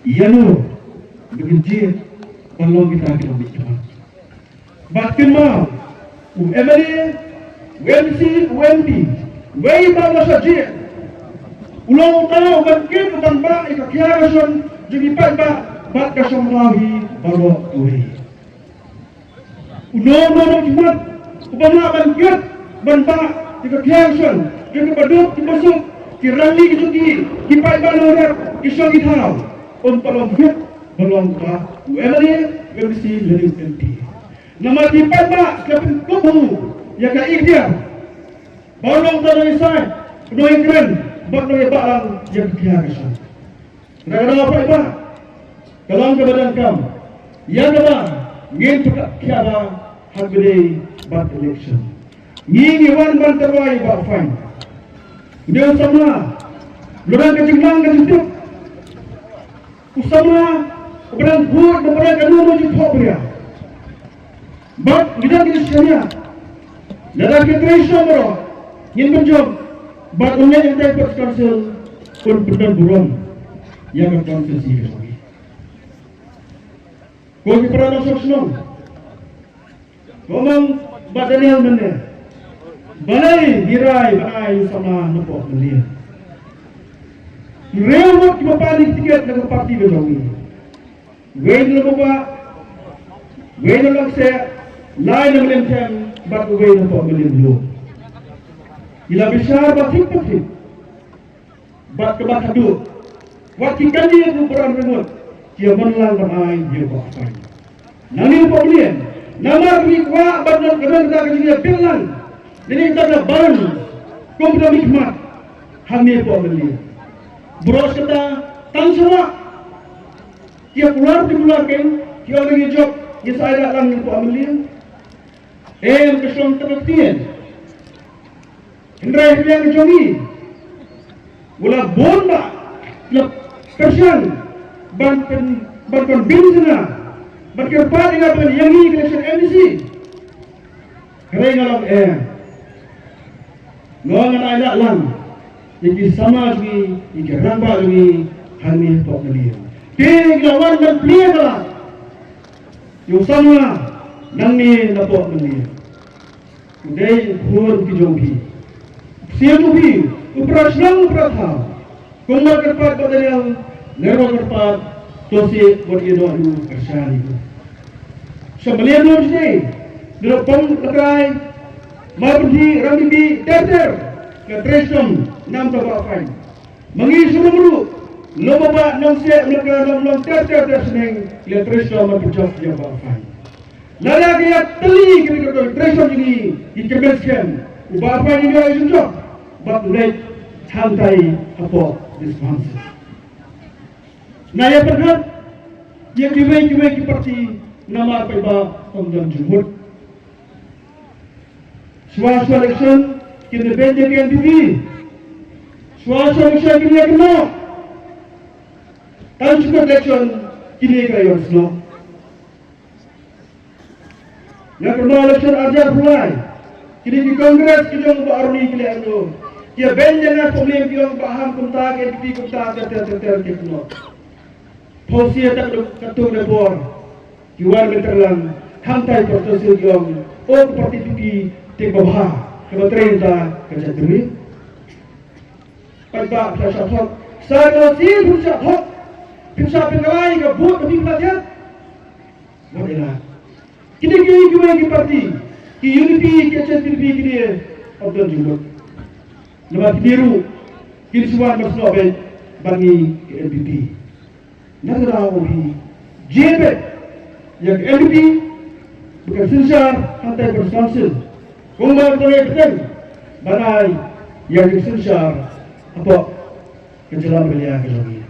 Iano begitu kalau kita akan bicara. Bahkan mau UMD, UMC, UMP, way bala saja. Ulang tahu bangkit tanpa ikakiarasan jadi pada bat kasamlahi baru tuhi. Ulang kimat ubama bangkit banpa ikakiarasan jadi baduk masuk kirali kisuki kipai balor kisong itaw palong hit balong ka UMD, UMC, UMP. Nama kipai ba kapin kubu ya ka igya balong tanong isay penuh keren bakno balang yang kebiasaan. Kerana apa iba? Kalang kebadan kam. Yang apa? Ngin tukak kiara hagde bat election. Ngin iwan ban terwai ba fine. Dia sama. Lurang kejenglang kejengtuk. Usama kebadan buat kebadan kedua maju thok dia. Bat kita kisahnya. Dalam ketresya mero. Ngin penjom. Barunya yang dapat kansel pun benar buram yang akan kansel lagi. Kau pernah masuk senang? Ngomong badannya mana? Balai dirai balai sama nepok melia. Rewat cuma paling tiket dengan parti berjauhi. Gain lepas, gain lepas saya lain melenceng batu gain nepok melia dulu. Ila besar batik, bat kebat hadu, waktu kali itu beran remote, dia menelan ramai dia bakai. Nami pembelian, nama berikwa badan keban kita kerja pelan, jadi kita ada baran, komputer hikmat, hamil pembelian. Beros kita tangsara, dia keluarkan, dia lagi job, dia saya datang pembelian. Kesong terbuktian. Indra yang kejongi, wala bonda, la persian, ban bintana, ban kerpa dengan ban yangi election MDC. Kerana ngalam ngongan ada lang, jadi sama lagi, jadi ramba lagi, hanya tok melia. Tiada lawan dan pelia lah, yang sama, nangni tok melia. Udai hur kijogi. Siapa operasi pertama, kumar kerpat pada yang nerok kerpat, tosi buat dia doa dulu kersani itu. Sebelum itu sih, depan lekai, mabdi rambi terter, ketresom nam tabak fine. Mengisu dulu, lomba nam siap lekai nam terter seneng, ketresom berjauh dia tabak fine. Lada dia teli ketika ketresom ini dikebeskan, ubah fine ini ada sunjuk. But let santai apa response. Naya perhat yang kiwai parti nama apa iba Komdan Jumhur. Swasta election kini bende PNPP. Swasta election kini kena. Tansuka election kini kaya sno. Yang kena election ajar mulai. Kini di Kongres kijong baru ni kini anu. Ia benjana problem yang paham kunta ke pipi kunta ter kekno. Posia tak ketuk lebor. Jual menterlang hantai proses yang parti pipi te bawah kementerian ta kejadri. Pada proses hok saya sih proses hok bisa pengalai ke buat pipi pelatihan. Mana? Kini parti ki unity ke CPP kini Abdul Jumhur. Lepas biru, kinsuan bersama baik bagi LPP. Negara ini JB yang LPP bukan sensar hantai bersansil. Kumbar proyek betul, banai yang sensar apa kejelasan beliau lagi.